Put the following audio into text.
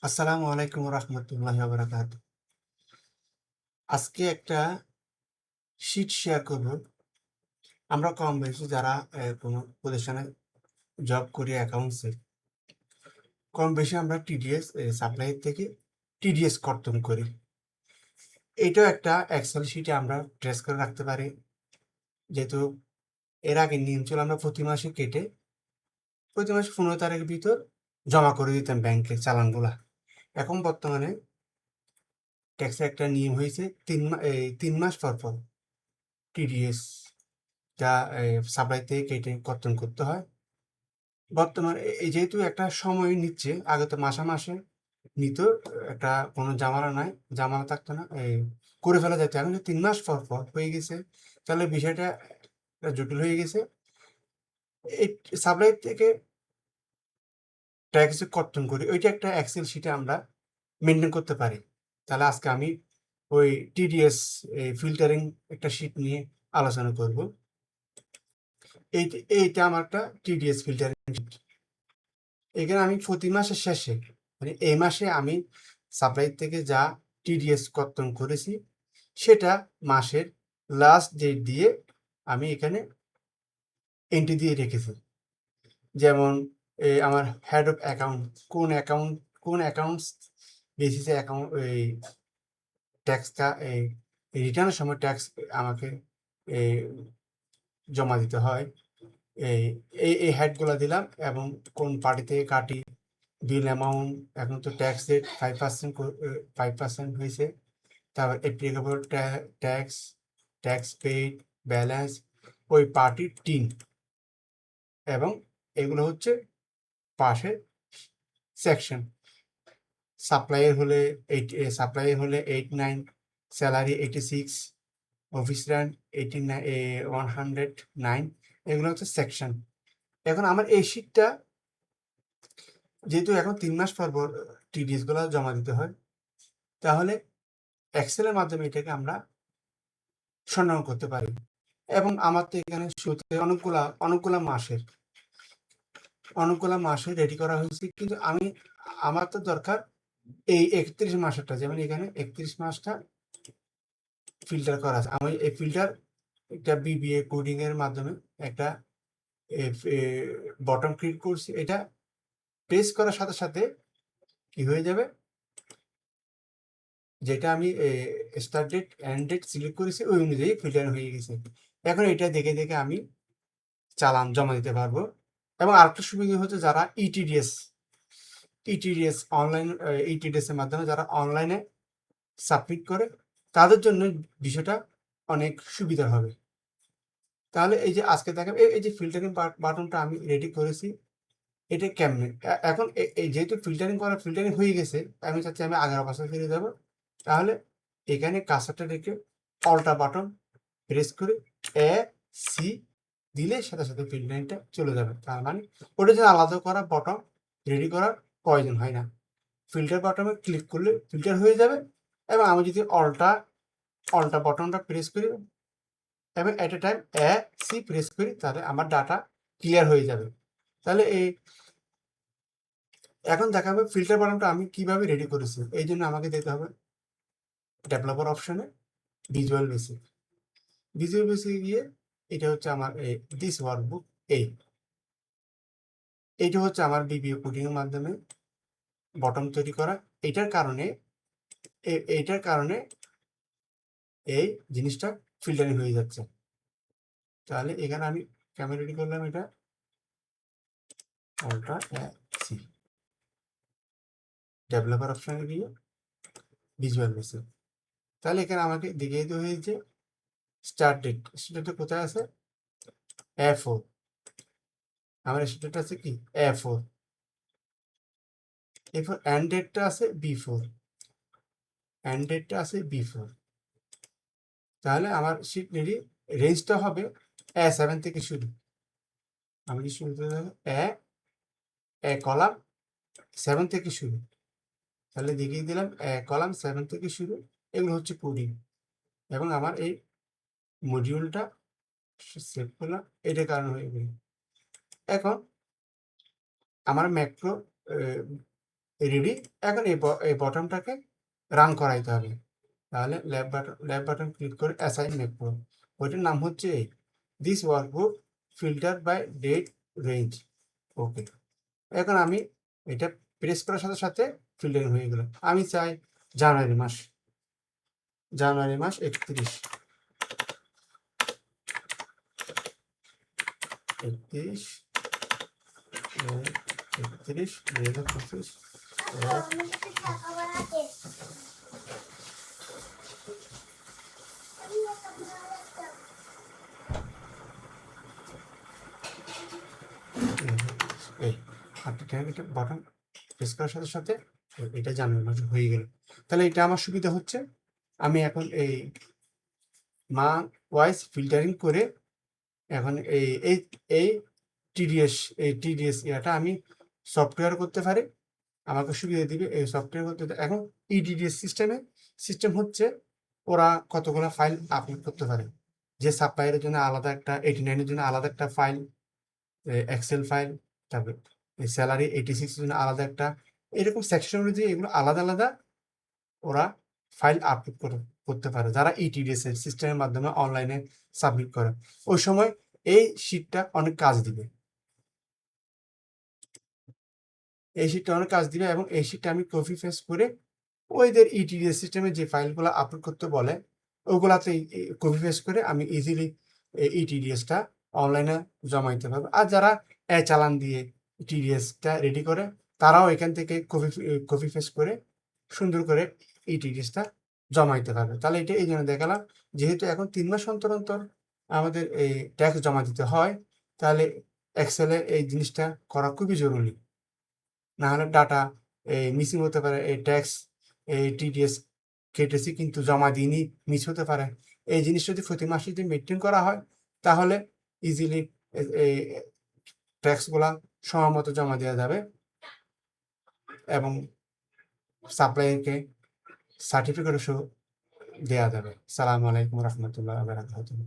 আসসালামু আলাইকুম রহমতুল্লাহি ওয়া বারাকাতুহু। আজকে একটা শীট শেয়ার করব। আমরা কম বেশি যারা কোনো প্রতিষ্ঠানে জব করি অ্যাকাউন্টসে, কম বেশি আমরা টিডিএস সাপ্লাইয়ের থেকে টিডিএস কর্তন করি। এটাও একটা এক্সেল শিটে আমরা ট্রেস করে রাখতে পারি। যেহেতু এর আগে নিয়ম ছিল আমরা প্রতি মাসে কেটে প্রতি মাসে 15 তারিখের ভিতর জমা করে দিতাম ব্যাংকে চালানগুলা। এখন বর্তমানে ট্যাক্সের একটা নিয়ম হয়েছে 3 মাস পর পর টিডিএস যা সাপ্লাই থেকে কেটে কর্তন করতে হয়। বর্তমানে এই যেহেতু একটা সময় নিচ্ছে, আগে তো মাসে মাসে নিত, একটা কোনো জামালা থাকতো না, করে ফেলা যেত। এখন যে 3 মাস পর পর হয়ে গেছে, তাহলে বিষয়টা একটা জটিল হয়ে গেছে। এই সাপ্লাই থেকে ট্যাক্স কর্তন করি, ওইটা একটা এক্সেল শিটে আমরা মেনটেন করতে পারি। তাহলে আজকে আমি ওই টিডিএস ফিল্টারিং একটা শিট নিয়ে আলোচনা করব। এইটা আমার একটা টিডিএস ফিল্টারিং শিট। এখানে আমি প্রতি মাসের শেষে, মানে এই মাসে আমি সাপ্লাই থেকে যা টিডিএস কর্তন করেছি সেটা মাসের লাস্ট ডেট দিয়ে আমি এখানে এন্ট্রি দিয়ে রেখেছি। যেমন আমার হেড অফ অ্যাকাউন্ট, কোন অ্যাকাউন্টস বেসিসে অ্যাকাউন্ট ট্যাক্সটা রিটার্নের সময় ট্যাক্স আমাকে জমা দিতে হয়, এই এই হেডগুলো দিলাম। এবং কোন পার্টি থেকে কাটি, বিল অ্যামাউন্ট, এখন তো ট্যাক্স রেট 5% হয়েছে। তারপর applicable tax, tax paid, balance, ওই পার্টির টিন, এবং এগুলো হচ্ছে পাশের সেকশন। সাপ্লাইয়ের হলে 89, স্যালারি 86, অফিস রেন্ট 109, এগুলো হচ্ছে সেকশন। এখন আমার এই শিটটা, যেহেতু এখন 3 মাস পর পর টিডিএস গুলো জমা দিতে হয়, তাহলে এক্সেলের মাধ্যমে এটাকে আমরা সন্ধান করতে পারি। এবং আমার তো এখানে শুরুতে অনেকগুলা মাসের রেডি করা হয়েছে, কিন্তু আমার তো দরকার এই 31 মাসেরটা। যেমন এখানে 31 মাসটা ফিল্টার করা আছে। আমি এই ফিল্টার একটা বিবিএ কোডিং এর মাধ্যমে একটা বটম ক্রিয়েট করছি। এটা প্রেস করার সাথে সাথে কি হয়ে যাবে, যেটা আমি start date end date select করেছি ওই অনুযায়ী ফিল্টার হয়ে গেছে। এখন এটা দেখে দেখে আমি চালান জমা দিতে পারবো। এবং আরেকটা সুবিধা হচ্ছে যারা ইটিডিএস অনলাইন, ইটিডিএস এর মাধ্যমে যারা অনলাইনে সাবমিট করে, তাদের জন্য বিষয়টা অনেক সুবিধা হবে। তাহলে এই যে আজকে দেখেন এই যে ফিল্টারিং বাটনটা আমি রেডি করেছি, এটা কেমনে এখন এই যেহেতু ফিল্টারিং হয়ে গেছে, আমি চাচ্ছি আমি আগের অবস্থায় ফিরে যাব। তাহলে এখানে কার্সারটা রেখে অল্টা বাটন প্রেস করে সি দিলে সাথে সাথে ফিল্টারিংটা চলে যাবে। তার মানে ওটা যে আলাদা করা বটন রেডি করার প্রয়োজন হয় না। ফিল্টার বাটনে ক্লিক করলে ফিল্টার হয়ে যাবে। এবং আমি যদি অল্টা বাটনটা প্রেস করি এবং এট এ টাইম সি প্রেস করি, তাহলে আমার ডাটা ক্লিয়ার হয়ে যাবে। তাহলে এখন দেখাবে ফিল্টার বাটনটা আমি কিভাবে রেডি করেছি। এই জন্য আমাকে যেতে হবে ডেভেলপার অপশনে, ভিজুয়াল বেসিকে গিয়ে এটা হচ্ছে আমার দিস ওয়ার্কবুক। এইটা হচ্ছে আমার বিবিএ কোডিং এর মাধ্যমে বটম তৈরি করা। এইটার কারণে এই জিনিসটা ফিল্টারিং হয়ে যাচ্ছে। তাহলে এখানে আমি কেমন রেডি করলাম, এটা অল্টা সি, ডেভেলপার অপশনে গিয়ে ভিজুয়াল বেসিক। তাহলে এখানে আমাকে দেখিয়ে দেওয়া হয়েছে স্টার্ট ডেট কোথায় আছে, A4। আমার স্টার্ট ডেট আছে কি A4, এরপর এন্ড ডেটটা আছে B4। তাহলে আমার শিট রেডি। রেঞ্জটা হবে A7 থেকে শুরু। আমি শুরুতে এ কলাম 7 থেকে শুরু। তাহলে দেখিয়ে দিলাম কলাম 7 থেকে শুরু। এগুলো হচ্ছে কোডিং। এবং আমার এই মডিউলটা সেভ করলাম, এটার কারণ হয়ে গেল। এখন আমার ম্যাক্রো রেডি। এখন এই বটনটাকে রান করাইতে হবে। তাহলে লেফট বাটন ক্লিক করে অ্যাসাইন মেক করুন। ওইটার নাম হচ্ছে this workbook filter by date range. Okay, এখন আমি এটা প্রেস করার সাথে সাথে ফিল্টারিং হয়ে গেল। আমি চাই জানুয়ারি মাস 31 2025 এই এটা বাটন প্রেস করার সাথে সাথে এটা জানুয়ারি মাস হয়ে গেল। তাহলে এটা আমার সুবিধা হচ্ছে, আমি এখন এই মান্থ ওয়াইজ ফিল্টারিং করে এখন এই টিডিএস ইয়াটা আমি সফটওয়্যার করতে পারি, আমাকে সুবিধা দিবে এই সফটওয়্যার করতে। এখন ইডিডিএস সিস্টেম হচ্ছে ওরা কতগুলো ফাইল আপলোড করতে পারে, যে সাপ্লায়ারের জন্য আলাদা একটা, 89-এর জন্য আলাদা একটা ফাইল, এক্সেল ফাইল, তারপরে স্যালারি 86-এর জন্য আলাদা একটা, এরকম সেকশন অনুযায়ী এগুলো আলাদা আলাদা ওরা ফাইল আপলোড করতে পারে যারা ইটিডিএস এর সিস্টেমের মাধ্যমে অনলাইনে সাবমিট করে। ওই সময় এই শিটটা অনেক কাজ দিবে, এবং এই শিটটা আমি কপি পেস্ট করে ওইদের ইটিডিএস সিস্টেমে যে ফাইলগুলো আপলোড করতে বলে ওগুলাতে কপি পেস্ট করে আমি ইজিলি ইটিডিএসটা অনলাইনে জমা দিতে পারবো। আর যারা চালান দিয়ে টিডিএসটা রেডি করে তারাও এখান থেকে কপি পেস্ট করে সুন্দর করে ইটিডিএসটা জমা দিতে পারবে। তাহলে এটা এই জন্য দেখালাম, যেহেতু এখন 3 মাস অন্তর অন্তর আমাদের এই ট্যাক্স জমা দিতে হয়, তাহলে এক্সেলে এই জিনিসটা করা খুবই জরুরি। না হলে ডাটা মিসিং হতে পারে, এই ট্যাক্স এই টিডিএস কেটেছি কিন্তু জমা দিইনি, মিস হতে পারে। এই জিনিস যদি প্রতি মাসে যদি মেনটেন করা হয় তাহলে ইজিলি এই ট্যাক্সগুলা সময় মতো জমা দেওয়া যাবে এবং সাপ্লায়ারকে সার্টিফিকেটও দেওয়া যাবে। সালামু আলাইকুম রহমতুল্লাহ বারাকাতুহু।